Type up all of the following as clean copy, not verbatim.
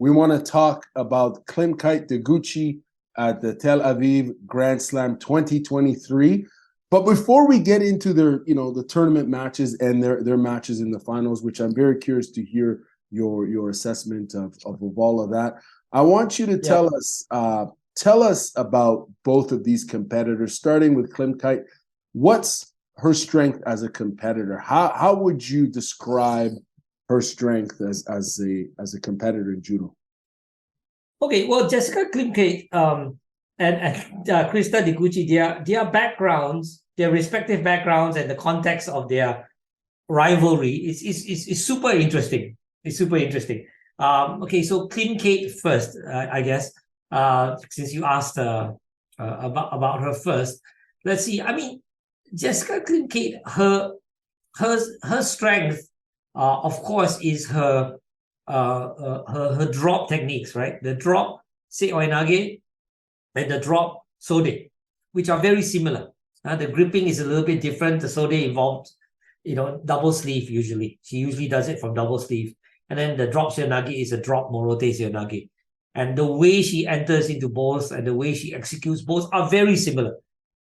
we want to talk about Klimkait Deguchi at the Tel Aviv Grand Slam 2023. But before we get into their, the tournament matches and their matches in the finals, which I'm very curious to hear your assessment of all of that, I want you to tell us about both of these competitors, starting with Klimkait. What's her strength as a competitor? How would you describe her strength as a competitor in judo? Okay, well, Jessica Klimkait and Christa Deguchi, their backgrounds, their respective backgrounds, and the context of their rivalry is super interesting. It's super interesting. Okay, so Klimkait first, I guess. Since you asked about her first, let's see. I mean, Jessica Klimkait, her strength, of course, is her drop techniques, right? The drop seoinage and the drop sode, which are very similar. The gripping is a little bit different. The sode involves, double sleeve usually. She usually does it from double sleeve. And then the drop seoinage is a drop morote seoinage. And the way she enters into both and the way she executes both are very similar.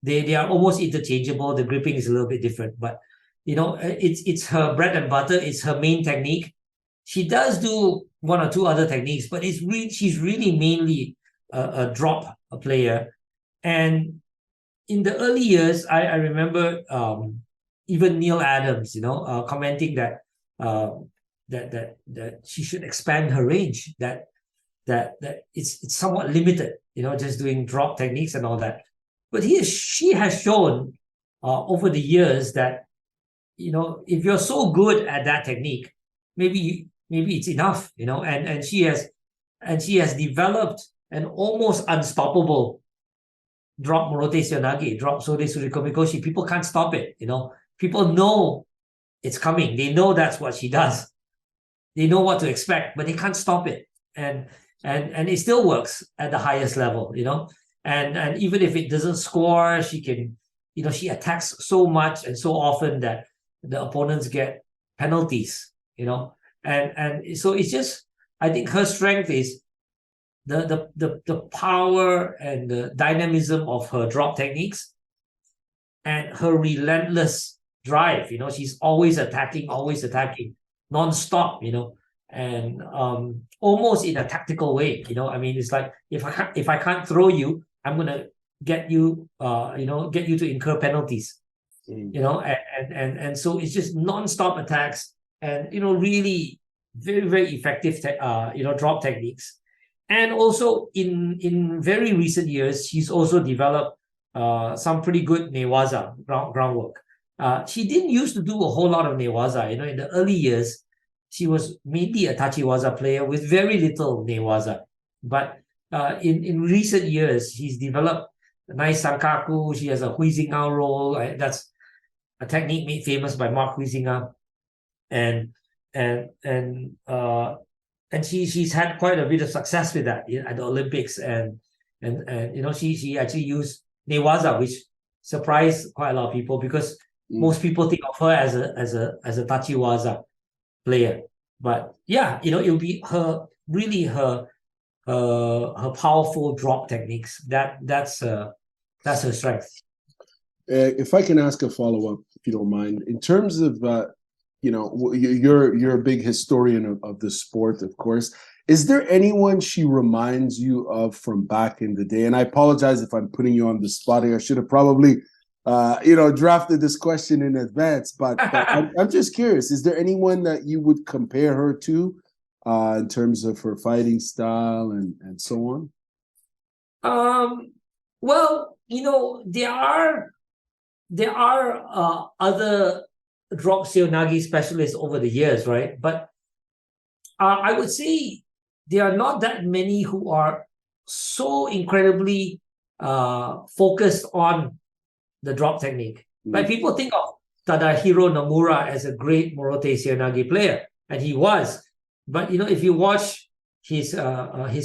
They are almost interchangeable. The gripping is a little bit different, but it's her bread and butter. It's her main technique. She does do one or two other techniques, but she's really mainly a drop player. And in the early years, I remember even Neil Adams, commenting that she should expand her range. That it's somewhat limited, just doing drop techniques and all that. But she has shown over the years that if you're so good at that technique, maybe it's enough, and she has developed an almost unstoppable drop morote seoinage, drop sode surikomi. People can't stop it. People know it's coming. They know that's what she does. They know what to expect, but they can't stop it. And it still works at the highest level, and even if it doesn't score, she can, she attacks so much and so often that the opponents get penalties, and so it's just, I think her strength is the power and the dynamism of her drop techniques and her relentless drive. She's always attacking non-stop, and almost in a tactical way. I mean, it's like if I can't throw you, I'm gonna get you to incur penalties. And so it's just non-stop attacks and really very, very effective drop techniques. And also in very recent years, she's also developed some pretty good newaza groundwork. She didn't used to do a whole lot of newaza. In the early years, she was mainly a tachiwaza player with very little newaza. But in recent years, she's developed a nice sankaku. She has a huizinga roll. That's a technique made famous by Mark Huizinga. And she's had quite a bit of success with that at the Olympics. And she actually used newaza, which surprised quite a lot of people because most people think of her as a tachiwaza player. But yeah, it'll be her powerful drop techniques. That's her strength. If I can ask a follow-up, if you don't mind, in terms of you're a big historian of the sport, of course. Is there anyone she reminds you of from back in the day? And I apologize if I'm putting you on the spot here. I should have probably drafted this question in advance, but I'm just curious. Is there anyone that you would compare her to in terms of her fighting style and so on? Well, there are other drop seoinage specialists over the years, right? But I would say there are not that many who are so incredibly focused on the drop technique. Like people think of Tadahiro Nomura as a great morote seoinage player, and he was. But if you watch his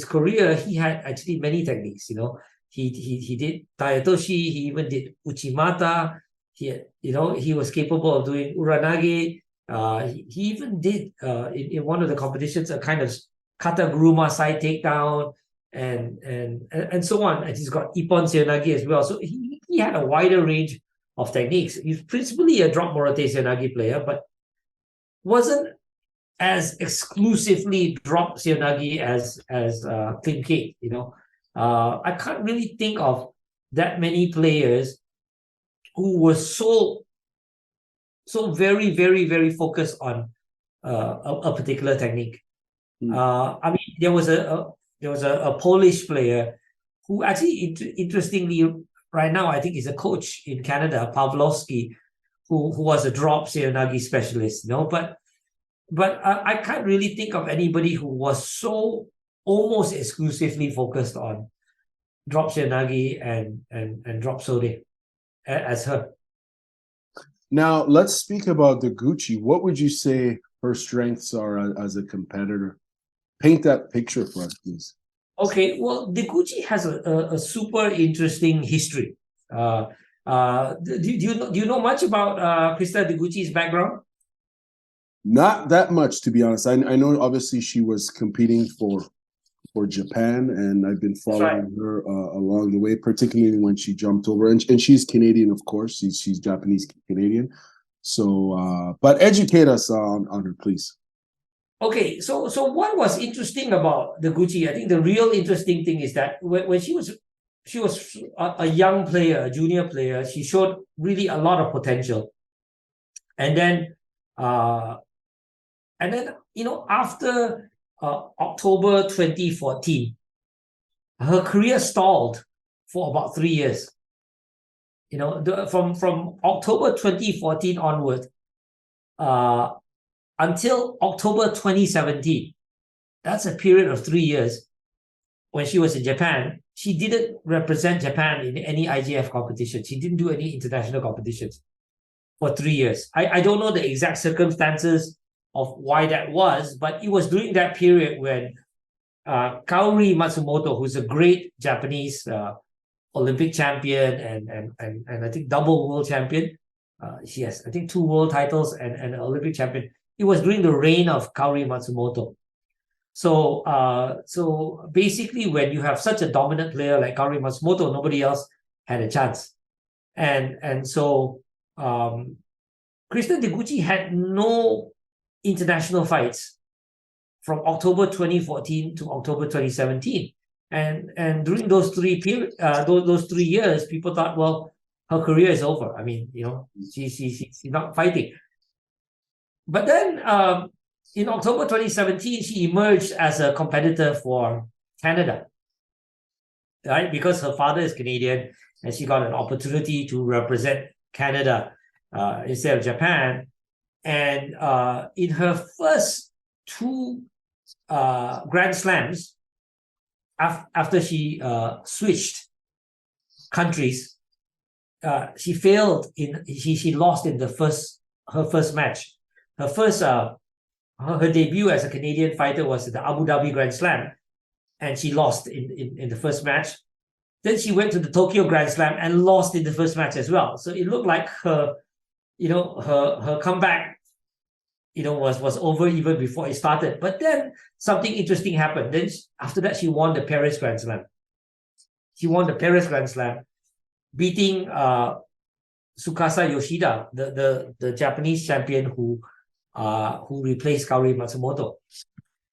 career, he had actually many techniques. He did Tayatoshi, he even did Uchimata. He was capable of doing Uranage. He even did in one of the competitions a kind of Kataguruma side takedown, and so on. And he's got Ippon Seoinage as well. So he had a wider range of techniques. He's principally a drop Morote Seoinage player, but wasn't as exclusively drop Seoinage as Klimkait, you know. I can't really think of that many players who were so very, very, very focused on a particular technique. I mean, there was a Polish player who actually, interestingly, right now I think is a coach in Canada, Pawlowski, who was a drop Seoinage specialist, you know. But I can't really think of anybody who was so almost exclusively focused on drop Seoinage and drop Sode as her. Now, let's speak about Deguchi. What would you say her strengths are as a competitor? Paint that picture for us, please. Okay, well, Deguchi has a super interesting history. Do you know much about Christa Deguchi's background? Not that much, to be honest. I know obviously she was competing for Japan, and I've been following her along the way, particularly when she jumped over. And she's Canadian, of course. She's Japanese Canadian. So, but educate us on her, please. Okay, so what was interesting about Deguchi? I think the real interesting thing is that when she was a young player, a junior player, she showed really a lot of potential, and then you know, after October 2014, her career stalled for about 3 years. You know, from October 2014 onward, until October 2017, that's a period of 3 years. When she was in Japan, she didn't represent Japan in any IJF competition. She didn't do any international competitions for 3 years. I don't know the exact circumstances of why that was, but it was during that period when Kaori Matsumoto, who's a great Japanese Olympic champion and I think double world champion, she has, I think, 2 world titles and an Olympic champion. It was during the reign of Kaori Matsumoto. So basically, when you have such a dominant player like Kaori Matsumoto, nobody else had a chance. And so Christa Deguchi had no international fights from October 2014 to October 2017. And during those 3 years, people thought, well, her career is over. I mean, you know, she's not fighting. But then in October 2017, she emerged as a competitor for Canada, right? Because her father is Canadian and she got an opportunity to represent Canada instead of Japan. And in her first 2 Grand Slams, after she switched countries, she failed she lost in her first match. Her first her debut as a Canadian fighter was at the Abu Dhabi Grand Slam, and she lost in the first match. Then she went to the Tokyo Grand Slam and lost in the first match as well. So it looked like her comeback, you know, was over even before it started. But then something interesting happened. Then after that, she won the Paris Grand Slam. She won the Paris Grand Slam, beating Tsukasa Yoshida, the Japanese champion who replaced Kaori Matsumoto.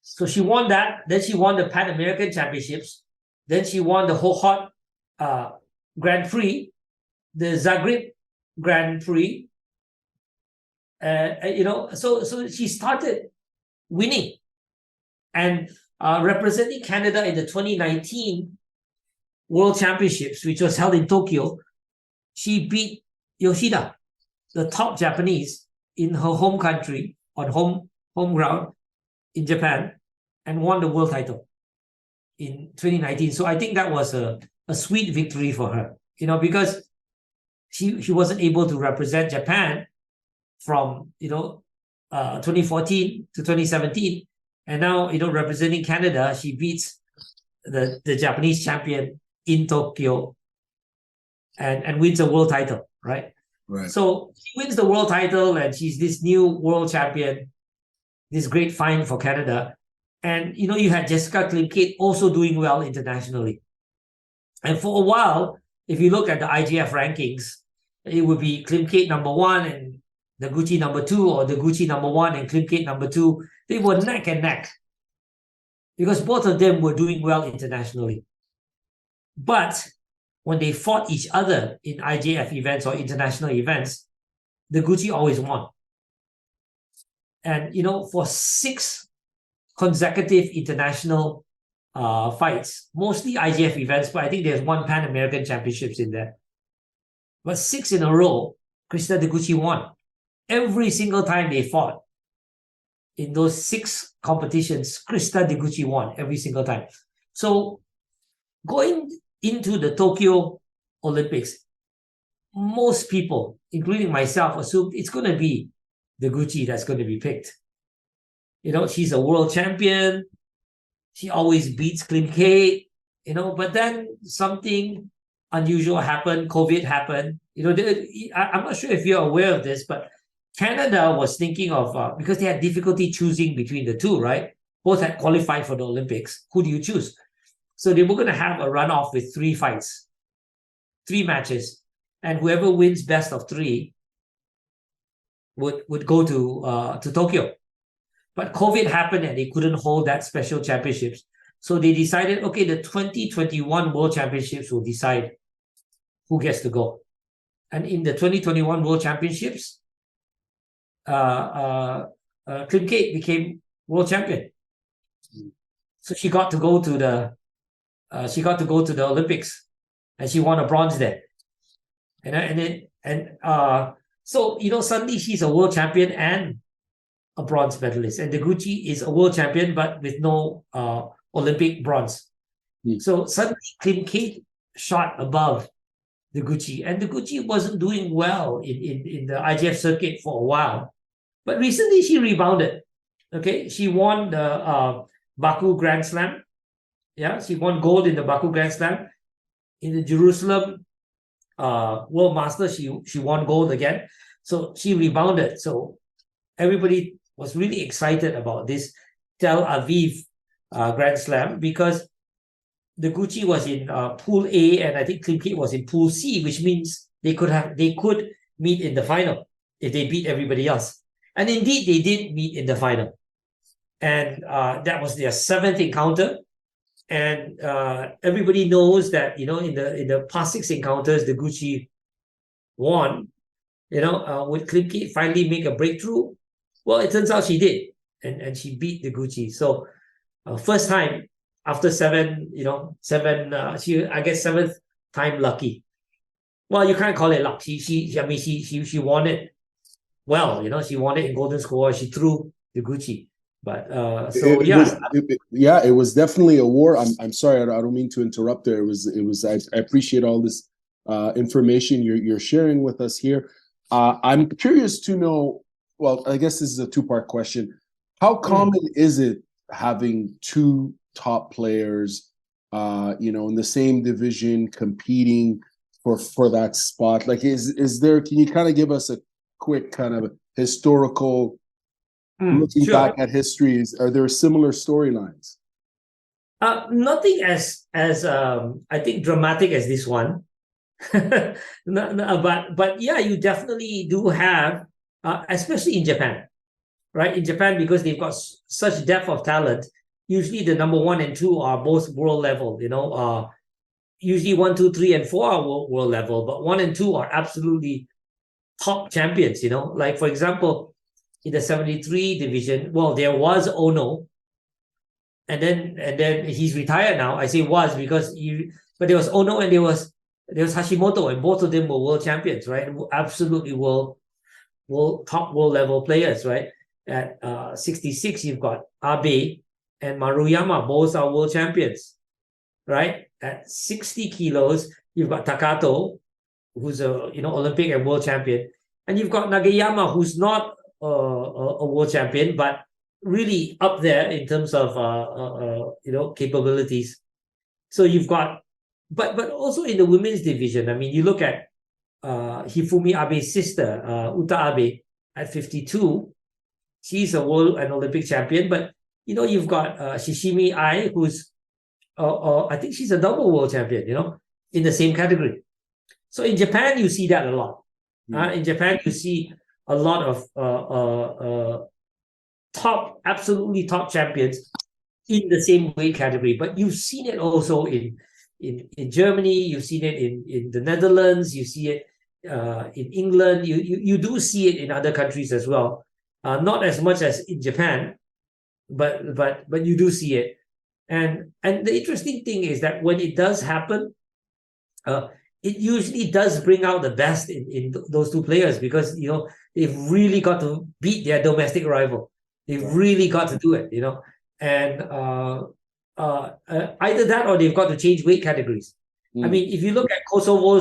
So she won that. Then she won the Pan American Championships. Then she won the Hohhot Grand Prix, the Zagreb Grand Prix. You know, so she started winning and representing Canada in the 2019 World Championships, which was held in Tokyo. She beat Yoshida, the top Japanese, in her home country, on home ground in Japan, and won the world title in 2019. So I think that was a sweet victory for her, you know, because she wasn't able to represent Japan from 2014 to 2017, and now, you know, representing Canada, she beats the Japanese champion in Tokyo and wins a world title, right? Right. So she wins the world title and she's this new world champion, this great find for Canada. And, you had Jessica Klimkait also doing well internationally. And for a while, if you look at the IGF rankings, it would be Klimkait number 1 and Deguchi number 2, or Deguchi number 1 and Klimkait number 2. They were neck and neck because both of them were doing well internationally. But when they fought each other in IJF events or international events, Deguchi always won. And, for 6 consecutive international fights, mostly IJF events, but I think there's 1 Pan American Championships in there. But 6 in a row, Christa Deguchi won. Every single time they fought in those 6 competitions, Christa Deguchi won every single time. So going into the Tokyo Olympics, most people, including myself, assumed it's going to be Deguchi that's going to be picked. She's a world champion. She always beats Klimkait, but then something unusual happened. COVID happened. I'm not sure if you're aware of this, but Canada was thinking of, because they had difficulty choosing between the two, right? Both had qualified for the Olympics. Who do you choose? So they were going to have a runoff with 3 fights, 3 matches, and whoever wins best of 3 would go to Tokyo. But COVID happened and they couldn't hold that special championships. So they decided, okay, the 2021 World Championships will decide who gets to go. And in the 2021 World Championships, Klimkait became world champion. So she got to go to the Olympics, and she won a bronze there. So suddenly she's a world champion and a bronze medalist, and Deguchi is a world champion but with no Olympic bronze. So suddenly Klimkait shot above Deguchi, and Deguchi wasn't doing well in the IGF circuit for a while, but recently she rebounded. Okay, she won the Baku Grand Slam. Yeah, she won gold in the Baku Grand Slam. In the Jerusalem World Masters, she won gold again. So she rebounded. So everybody was really excited about this Tel Aviv Grand Slam, because Deguchi was in Pool A and I think Klimkait was in Pool C, which means they could meet in the final if they beat everybody else. And indeed, they did meet in the final. And that was their 7th encounter. And everybody knows that, in the past 6 encounters, Deguchi won. Would Klimkait finally make a breakthrough? Well, it turns out she did. And she beat Deguchi. So first time after 7, she, I guess, 7th time lucky. Well, you can't call it luck. She won it well. She won it in golden score. She threw Deguchi. But it was definitely a war. I'm sorry, I don't mean to interrupt there. It was. I appreciate all this information you're sharing with us here. I'm curious to know. Well, I guess this is a 2-part question. How common is it having 2 top players, in the same division competing for that spot? Like, is there? Can you kind of give us a quick kind of historical? Looking back at history, are there similar storylines? Nothing as I think dramatic as this one. But yeah, you definitely do have, especially in Japan, right? In Japan, because they've got such depth of talent. Usually, the number 1 and 2 are both world level. Usually 1, 2, 3, and 4 are world level, but 1 and 2 are absolutely top champions. Like for example, in the 73 division, well, there was Ono, and then he's retired now. I say was because but there was Ono and there was Hashimoto, and both of them were world champions, right? Absolutely top world level players, right? At 66, you've got Abe and Maruyama, both are world champions, right? At 60 kilos, you've got Takato, who's a Olympic and world champion, and you've got Nagayama, who's not a world champion, but really up there in terms of capabilities. So you've got, but also in the women's division. I mean, you look at Hifumi Abe's sister, Uta Abe, at 52. She's a world and Olympic champion, but you've got Shishimi Ai, who's I think she's a double world champion, in the same category. So in Japan, you see that a lot. In Japan, you see a lot of absolutely top champions in the same weight category. But you've seen it also in Germany, you've seen it in the Netherlands, you see it in England, you do see it in other countries as well. Not as much as in Japan, but you do see it. And the interesting thing is that when it does happen, it usually does bring out the best in those two players, because they've really got to beat their domestic rival. They've really got to do it, and either that or they've got to change weight categories. I mean, if you look at Kosovo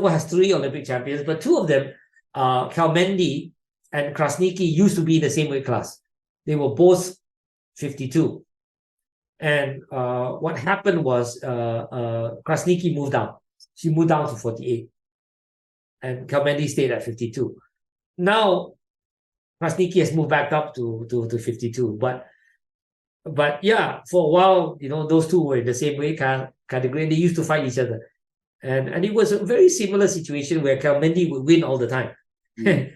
has 3 Olympic champions, but 2 of them, Kelmendi and Krasniqi, used to be in the same weight class. They were both 52. And what happened was Krasniqi moved down. She moved down to 48. And Kelmendi stayed at 52. Now, Krasniqi has moved back up to 52. But yeah, for a while, those two were in the same weight category, and they used to fight each other. And it was a very similar situation where Kelmendi would win all the time. and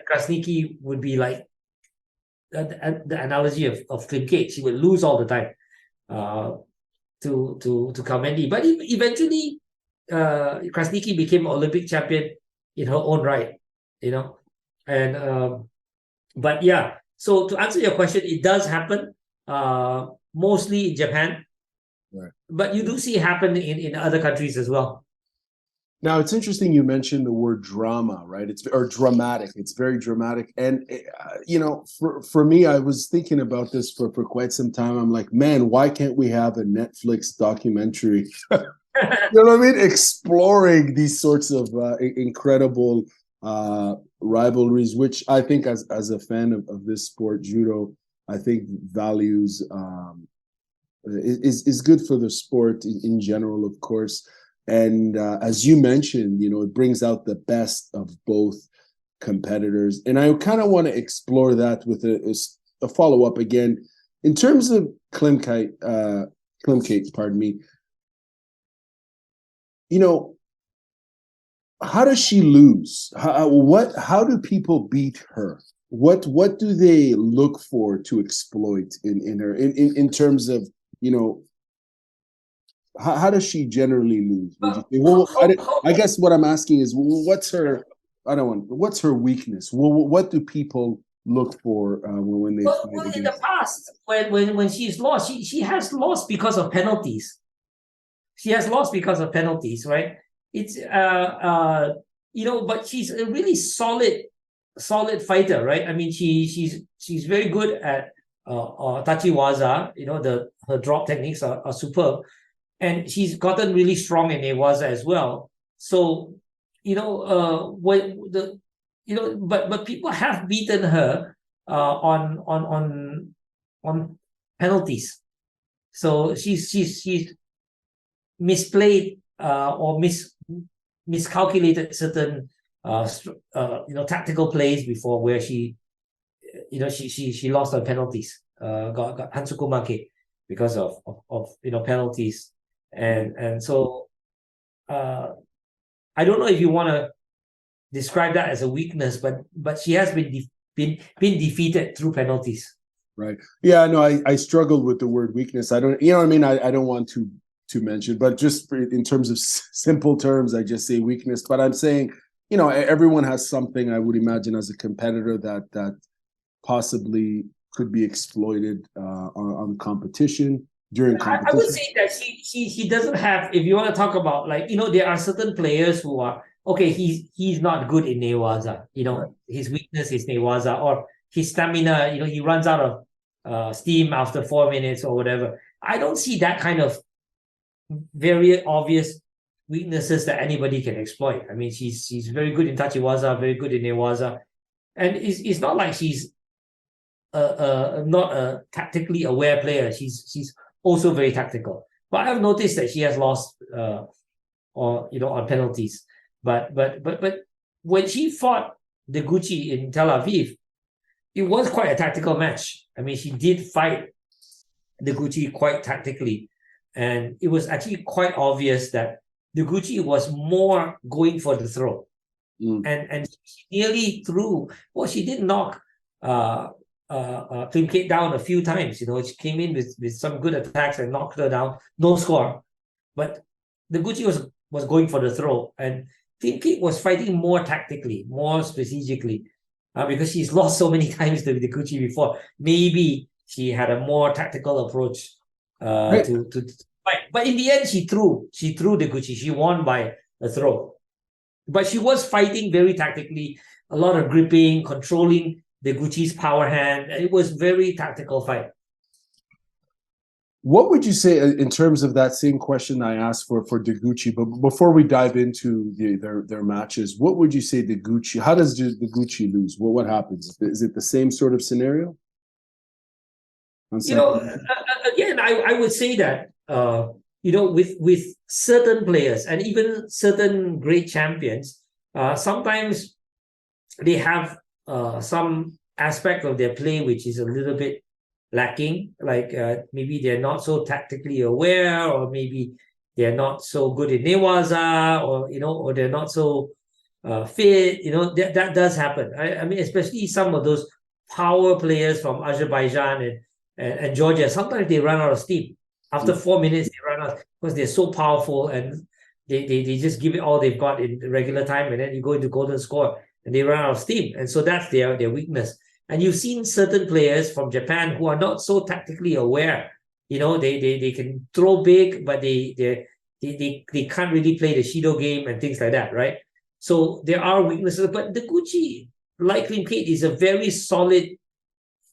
Krasniqi would be like the analogy of Klimkait. She would lose all the time to Kelmendi. But eventually, Krasniqi became Olympic champion in her own right, and but yeah. So to answer your question, it does happen mostly in Japan, right, but you do see it happen in other countries as well. Now, it's interesting you mentioned the word drama, right? Or dramatic. It's very dramatic. And, for me, I was thinking about this for quite some time. I'm like, man, why can't we have a Netflix documentary, you know what I mean? Exploring these sorts of incredible rivalries, which I think as a fan of this sport, judo, I think values is good for the sport in general, of course. And as you mentioned, it brings out the best of both competitors. And I kind of want to explore that with a follow-up again. In terms of Klimkait, pardon me, how does she lose? How do people beat her? What do they look for to exploit in her in terms of, how does she generally lose? Would you think? Well, I guess what I'm asking is, what's her weakness? What do people look for when they fight against? In the past, when she's lost, she has lost because of penalties. She has lost because of penalties, right? It's but she's a really solid fighter, right? I mean, she's very good at tachiwaza. Her drop techniques are superb. And she's gotten really strong in newaza as well. So, but people have beaten her on penalties. So she's misplayed or miscalculated certain tactical plays before, where she lost on penalties. Got Hansukumake because of penalties. And so I don't know if you want to describe that as a weakness, but she has been defeated through penalties. Right. Yeah, no, I struggled with the word weakness. I don't, I don't want to mention, but just in terms of simple terms, I just say weakness. But I'm saying, everyone has something, I would imagine, as a competitor that possibly could be exploited on competition. During competition. I would say that she doesn't have, if you want to talk about, there are certain players who are, okay, he's not good in newaza, right. His weakness is newaza, or his stamina, he runs out of steam after 4 minutes or whatever. I don't see that kind of very obvious weaknesses that anybody can exploit. I mean, she's very good in tachiwaza, very good in newaza, and it's not like she's not a tactically aware player. She's also very tactical. But I've noticed that she has lost on penalties. But when she fought Deguchi in Tel Aviv, it was quite a tactical match. I mean, she did fight Deguchi quite tactically, and it was actually quite obvious that Deguchi was more going for the throw. And she nearly threw. Well, she did knock Klimkait down a few times. You know, she came in with some good attacks and knocked her down. No score, but Deguchi was going for the throw, and Klimkait was fighting more tactically, more strategically, because she's lost so many times to Deguchi before. Maybe she had a more tactical approach to fight. But in the end, she threw Deguchi. She won by a throw. But she was fighting very tactically, a lot of gripping, controlling Deguchi's power hand. It was very tactical fight. What would you say in terms of that same question I asked for Deguchi? But before we dive into their matches, what would you say Deguchi? How does Deguchi lose? What happens? Is it the same sort of scenario? You know, again, I would say that you know, with certain players and even certain great champions, sometimes they have some aspect of their play which is a little bit lacking. Like maybe they're not so tactically aware, or maybe they're not so good in newaza, or you know, or they're not so fit. You know, that does happen. I mean, especially some of those power players from Azerbaijan and Georgia. Sometimes they run out of steam. After 4 minutes, they run out because they're so powerful, and they just give it all they've got in the regular time, and then you go into golden score and they run out of steam. And so that's their weakness. And you've seen certain players from Japan who are not so tactically aware. You know, they can throw big, but they can't really play the Shido game and things like that, right? So there are weaknesses. But Deguchi, like Klimkait, is a very solid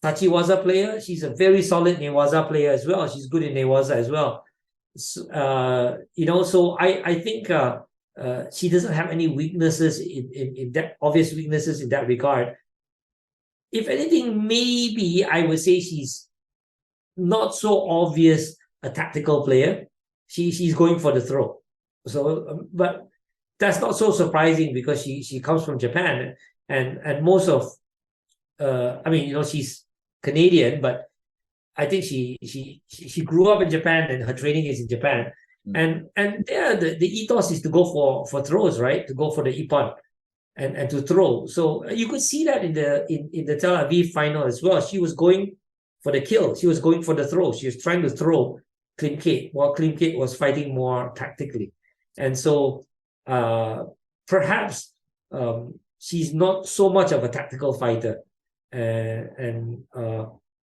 Tachiwaza player. She's a very solid Newaza player as well. She's good in Newaza as well. You know, so I think she doesn't have any weaknesses in that, obvious weaknesses in that regard. If anything, maybe I would say she's not so obvious a tactical player. She's going for the throw. So, but that's not so surprising because she comes from Japan, and most of I mean, you know, she's Canadian, but I think she grew up in Japan and her training is in Japan. And there the ethos is to go for throws, right? To go for the ippon and to throw. So you could see that in the Tel Aviv final as well. She was going for the kill. She was going for the throw. She was trying to throw Klimkait, while Klimkait was fighting more tactically. And so perhaps she's not so much of a tactical fighter. And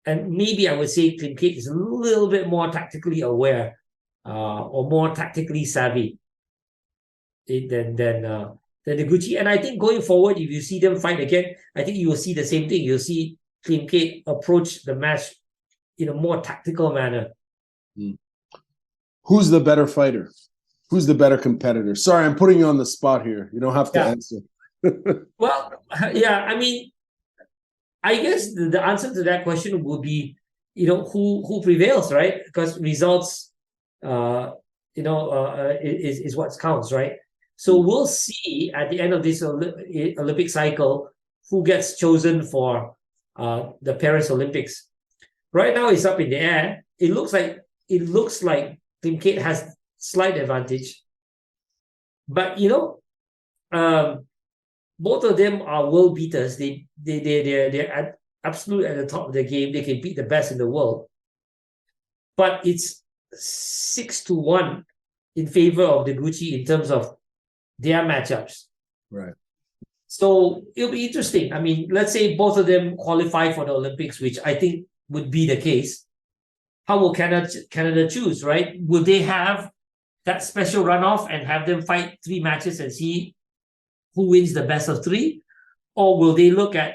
maybe I would say Klimkait is a little bit more tactically aware or more tactically savvy than Deguchi. And I think going forward, if you see them fight again, I think you will see the same thing. You'll see Klimkait approach the match in a more tactical manner. Who's the better fighter? Who's the better competitor? Sorry, I'm putting you on the spot here. You don't have to answer. Well, yeah, I mean, I guess the answer to that question would be, you know, who prevails, right? Because results, you know, is what counts, right? So we'll see at the end of this Olympic cycle who gets chosen for the Paris Olympics. Right now, it's up in the air. It looks like Klimkait has slight advantage, but you know, both of them are world beaters. They're absolutely at the top of the game. They can beat the best in the world. But it's 6-1 in favor of Deguchi in terms of their matchups. Right. So it'll be interesting. I mean, let's say both of them qualify for the Olympics, which I think would be the case. How will Canada choose, right? Will they have that special runoff and have them fight 3 matches and see who wins the best of 3? Or will they look at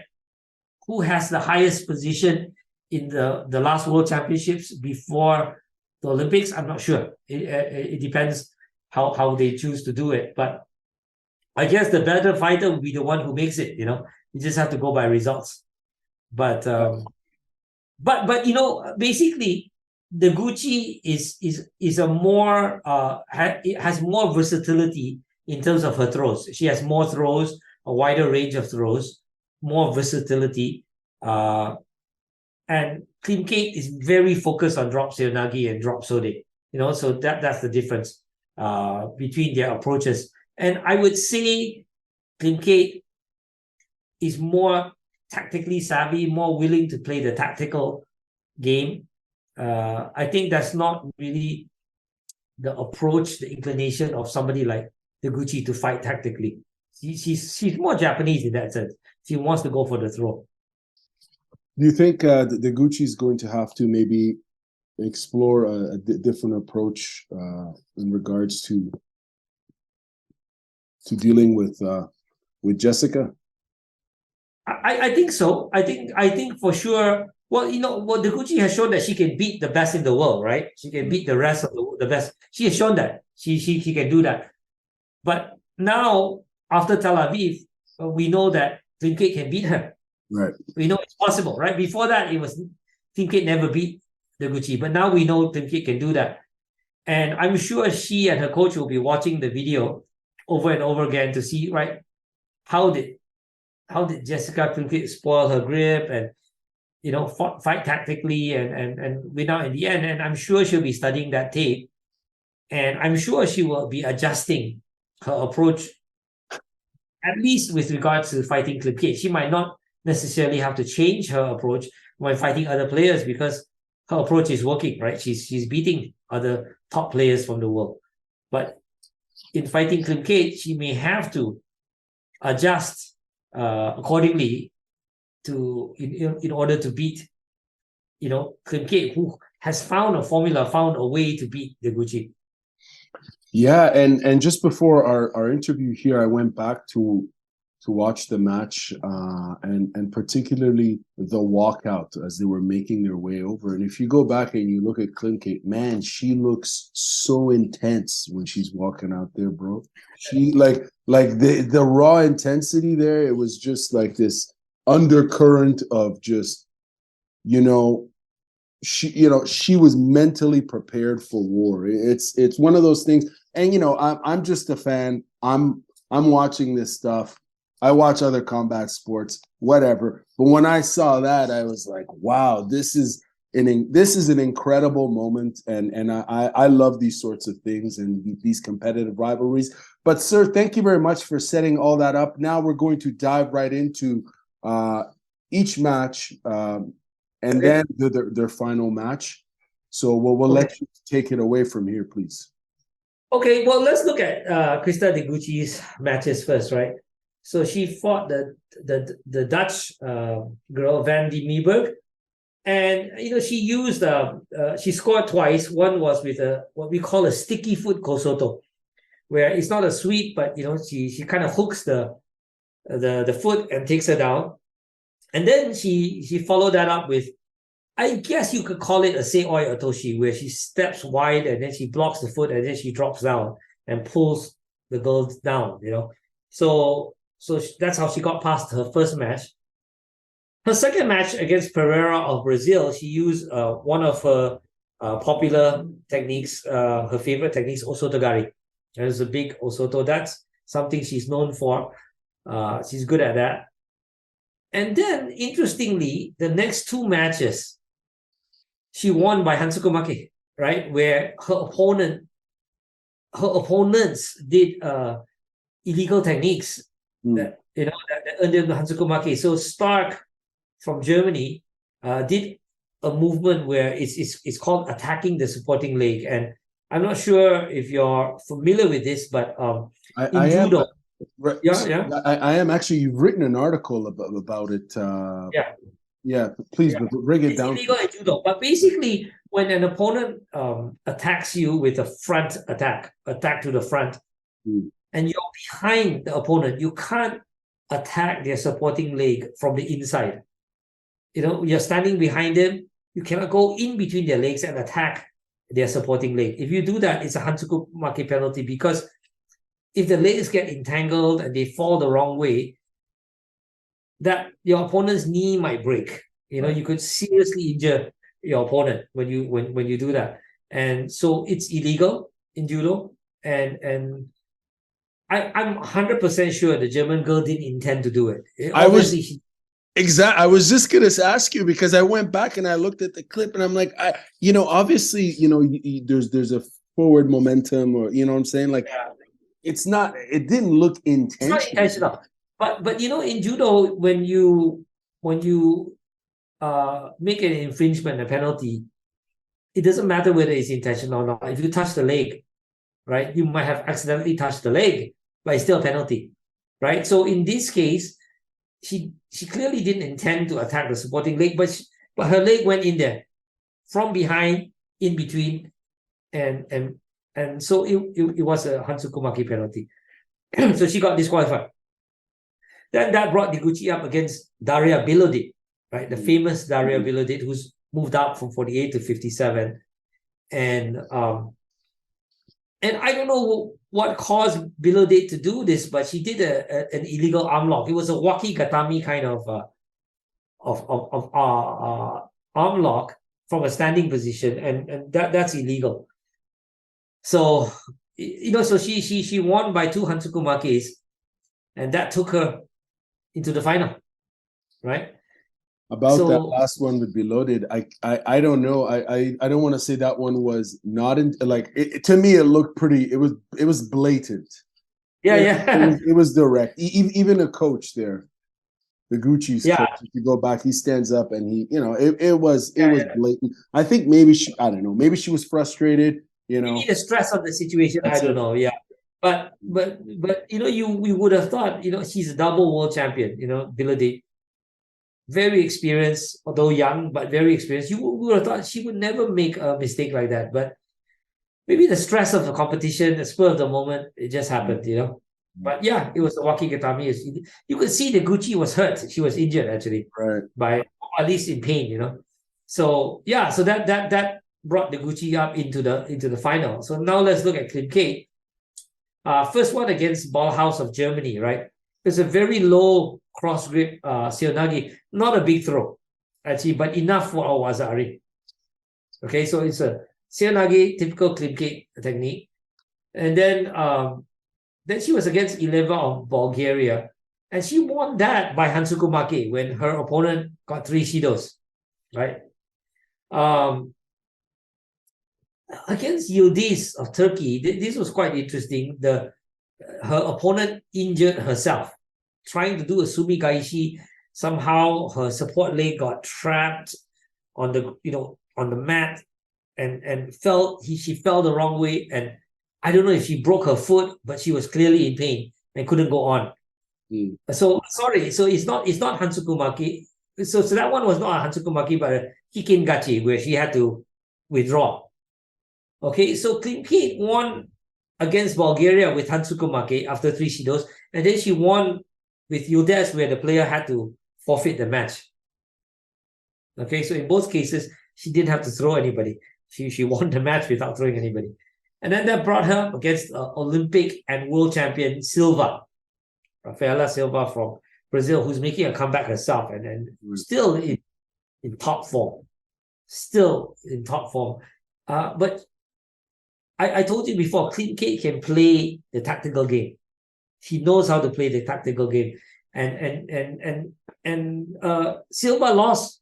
who has the highest position in the last World Championships before the Olympics? I'm not sure. It depends how they choose to do it. But I guess the better fighter will be the one who makes it, you know. You just have to go by results. But you know, basically Deguchi is a more has more versatility in terms of her throws. She has more throws, a wider range of throws, more versatility. And Klimkait is very focused on drop seoinage and drop sode. So that's the difference between their approaches. And I would say Klimkait is more tactically savvy, more willing to play the tactical game. I think that's not really the approach, the inclination of somebody like Deguchi to fight tactically. She's more Japanese in that sense. She wants to go for the throw. Do you think Deguchi is going to have to maybe explore a different approach in regards to dealing with Jessica? I think so. I think for sure. Well, Deguchi has shown that she can beat the best in the world, right? She can beat the rest of the best. She has shown that she can do that. But now, after Tel Aviv, we know that Klimkait can beat her. Right. We know it's possible, right? Before that, it was Klimkait never beat Deguchi, but now we know Klimkait can do that. And I'm sure she and her coach will be watching the video over and over again to see, right, how did Jessica Klimkait spoil her grip and fight tactically and win out in the end. And I'm sure she'll be studying that tape, and I'm sure she will be adjusting her approach, at least with regards to fighting Klimkait. She might not necessarily have to change her approach when fighting other players because her approach is working, right? She's beating other top players from the world. But in fighting Klimkait, she may have to adjust accordingly to in order to beat Klimkait, who has found a formula, found a way to beat Deguchi. Yeah, and just before our interview here, I went back to watch the match, and particularly the walkout as they were making their way over. And if you go back and you look at Klimkait, man, she looks so intense when she's walking out there, bro. She like the raw intensity there. It was just like this undercurrent of just, she was mentally prepared for war. It's one of those things. And I'm just a fan. I'm watching this stuff. I watch other combat sports, whatever. But when I saw that, I was like, wow, this is an incredible moment. And I love these sorts of things and these competitive rivalries. But sir, thank you very much for setting all that up. Now we're going to dive right into each match and then their final match. So we'll let you take it away from here, please. Okay, well, let's look at Christa Deguchi's matches first, right? So she fought the Dutch girl Van de Meeberg, and she used she scored twice. One was with what we call a sticky foot kosoto, where it's not a sweep, but she kind of hooks the foot and takes her down, and then she followed that up with, I guess you could call it a seoi otoshi, where she steps wide and then she blocks the foot and then she drops down and pulls the girl down. So that's how she got past her first match. Her second match against Pereira of Brazil, she used one of her popular techniques, her favorite techniques, osotogari. There's a big osoto. That's something she's known for. She's good at that. And then, interestingly, the next two matches, she won by Hansukumake, right? Where her opponents did illegal techniques that earned them the Hansukumake. So Stark from Germany did a movement where it's called attacking the supporting leg. And I'm not sure if you're familiar with this, but in Judo. I am actually. You've written an article about it. Yeah. Please bring it down. It's illegal in Judo, but basically, when an opponent attacks you with a front attack to the front, and you're behind the opponent, you can't attack their supporting leg from the inside. You're standing behind them. You cannot go in between their legs and attack their supporting leg. If you do that, it's a Hansukumake penalty, because if the legs get entangled and they fall the wrong way, that your opponent's knee might break. You could seriously injure your opponent when you do that. And so it's illegal in Judo. And I'm 100% sure the German girl didn't intend to do it. Exactly. I was just gonna ask you because I went back and I looked at the clip and I'm like, obviously, there's a forward momentum, or you know what I'm saying? Like, Yeah. it didn't look It's not intentional. intentional. But in judo, when you make an infringement, a penalty, it doesn't matter whether it's intentional or not. If you touch the leg, right, you might have accidentally touched the leg, but it's still a penalty, right? So in this case, she clearly didn't intend to attack the supporting leg, but her leg went in there from behind, in between, and so it was a Hansukumaki penalty. So she got disqualified. Then that brought Deguchi up against Daria Bilodit, right? The famous Daria Bilodit, who's moved up from 48 to 57. And I don't know what caused Bilodit to do this, but she did an illegal arm lock. It was a waki gatami kind of arm lock from a standing position, and that's illegal. So so she won by 2 Hansukumakis, and that took her into the final, right? About that last one with Beloaded, I don't know. I don't want to say that one was not in, like, to me it looked pretty. It was blatant. Yeah. It was direct. Even a coach there, the Gucci's coach, if you go back, he stands up and he, it was blatant. I think maybe I don't know, maybe she was frustrated. Maybe the stress of the situation. I don't know. Yeah. But we would have thought, she's a double world champion, Bilodit. Very experienced, although young, but very experienced. You would have thought she would never make a mistake like that. But maybe the stress of the competition, the spur of the moment, it just happened, But yeah, it was the waki gatami. You could see Deguchi was hurt. She was injured, actually. Right. By, at least in pain, So yeah, so that brought Deguchi up into the final. So now let's look at Klimkait. First one against Ballhaus of Germany, right? It's a very low cross grip seonagi, not a big throw, actually, but enough for our wazari. Okay, so it's a seonagi, typical Klimkait technique. And then she was against Ileva of Bulgaria, and she won that by Hansukumaki when her opponent got 3 shidos, right? Against Yildiz of Turkey, this was quite interesting. Her opponent injured herself trying to do a sumigaishi. Somehow her support leg got trapped on the mat, and she fell the wrong way, and I don't know if she broke her foot, but she was clearly in pain and couldn't go on. So sorry, so it's not Hansukumaki. So that one was not a Hansukumaki, but a Kikingachi, where she had to withdraw. Okay, so Klimkait won against Bulgaria with Hansukumaki after 3 shidos, and then she won with Yildiz, where the player had to forfeit the match. Okay, so in both cases, she didn't have to throw anybody. She won the match without throwing anybody. And then that brought her against Olympic and world champion Silva, Rafaela Silva from Brazil, who's making a comeback herself and still in top form. Still in top form. But I told you before, Klimkait can play the tactical game. He knows how to play the tactical game. And Silva lost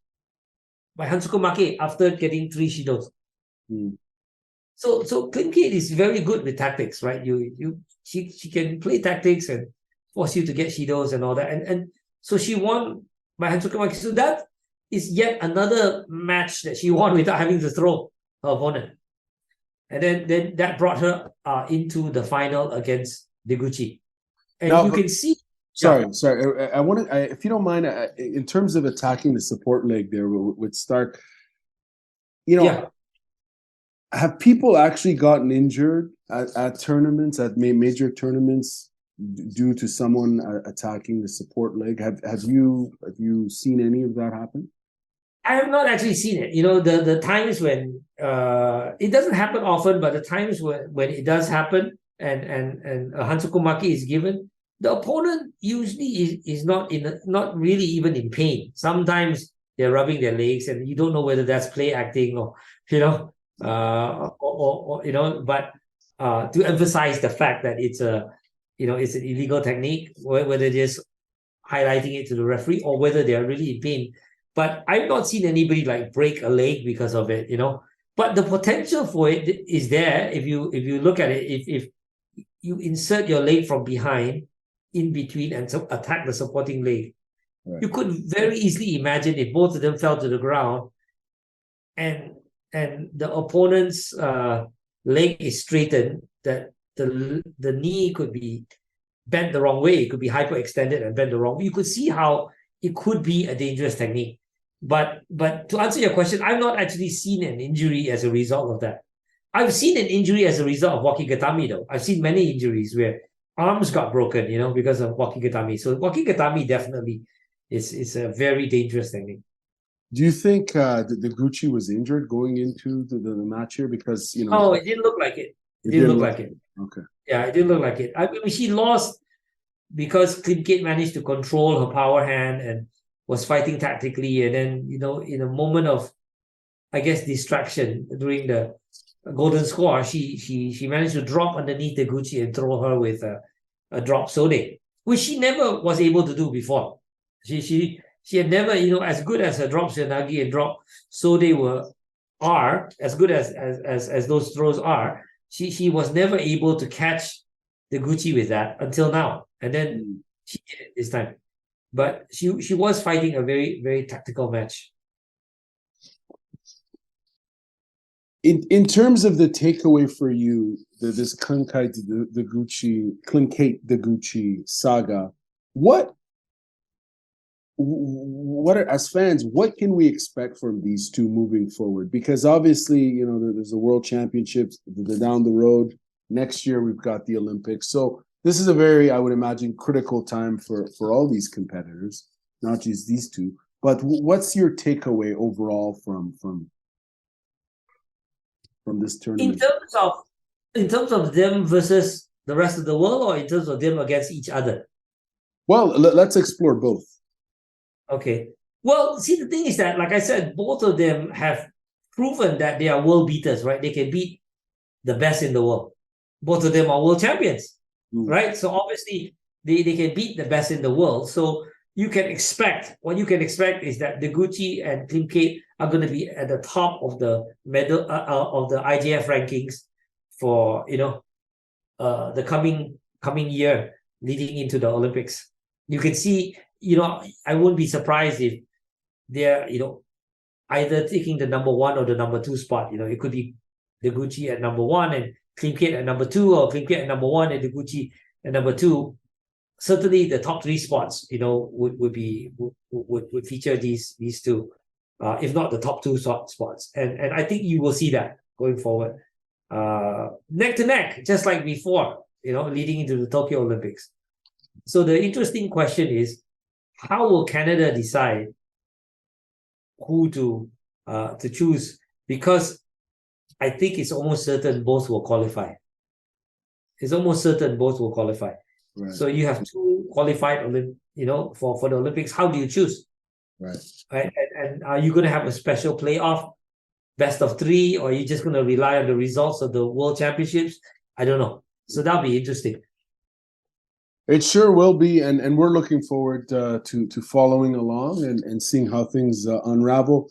by Hansukumaki after getting 3 shidos. So Klimkait is very good with tactics, right? She can play tactics and force you to get shidos and all that. And so she won by Hansukumaki. So that is yet another match that she won without having to throw her opponent. And then that brought her into the final against Deguchi. And now, you can see. Sorry. I want to, if you don't mind, in terms of attacking the support leg there with Stark, have people actually gotten injured at tournaments, at major tournaments, due to someone attacking the support leg? Have you seen any of that happen? I have not actually seen it. The times when it doesn't happen often, but the times when it does happen and a Hansukumaki is given, the opponent usually is not really even in pain. Sometimes they're rubbing their legs, and you don't know whether that's play acting or but to emphasize the fact that it's an illegal technique, whether just highlighting it to the referee or whether they are really in pain. But I've not seen anybody like break a leg because of it, you know. But the potential for it is there if you look at it. If you insert your leg from behind, in between, and attack the supporting leg, right, you could very easily imagine if both of them fell to the ground, and the opponent's leg is straightened, that the knee could be bent the wrong way. It could be hyperextended and bent the wrong way. You could see how it could be a dangerous technique. But to answer your question, I've not actually seen an injury as a result of that. I've seen an injury as a result of wakigatami, though. I've seen many injuries where arms got broken, you know, because of wakigatami. So wakigatami definitely is a very dangerous technique. Do you think Deguchi was injured going into the match here? Because, you know... Oh, it didn't look like it. It didn't look like it. Okay. Yeah, it didn't look like it. I mean, she lost because Klimkait managed to control her power hand and was fighting tactically. And then, you know, in a moment of, I guess, distraction during the golden score, she managed to drop underneath Deguchi and throw her with a drop sode, which she never was able to do before. She had never, you know, as good as her drop shionagi and drop sode are, as good as those throws are, she was never able to catch Deguchi with that until now. And then she did it this time. But she was fighting a very, very tactical match. In terms of the takeaway for you, this Klimkait Deguchi saga, what are, as fans, what can we expect from these two moving forward? Because obviously, you know, there's the World Championships, they're down the road. Next year, we've got the Olympics. So this is a very, I would imagine, critical time for all these competitors, not just these two. But what's your takeaway overall from this tournament? In terms of them versus the rest of the world, or in terms of them against each other? Well, let's explore both. Okay. Well, see, the thing is that, like I said, both of them have proven that they are world beaters, right? They can beat the best in the world. Both of them are world champions, right? So obviously they can beat the best in the world. So what you can expect is that Deguchi and Klimkait are going to be at the top of the medal of the IJF rankings for, you know, the coming year leading into the Olympics. You can see, you know, I wouldn't be surprised if they're, you know, either taking the number 1 or the number 2 spot. You know, it could be Deguchi at number 1 and Klimkait at number 2, or Klimkait at number 1 and Deguchi at number 2. Certainly, the top 3 spots, you know, would feature these two, if not the top 2 spots. And I think you will see that going forward, neck to neck, just like before, you know, leading into the Tokyo Olympics. So the interesting question is, how will Canada decide who to choose? Because I think it's almost certain both will qualify. It's almost certain both will qualify. Right. So you have 2 qualified, you know, for the Olympics. How do you choose? Right. And are you going to have a special playoff, best of 3, or are you just going to rely on the results of the World Championships? I don't know. So that'll be interesting. It sure will be, and we're looking forward to following along and seeing how things unravel.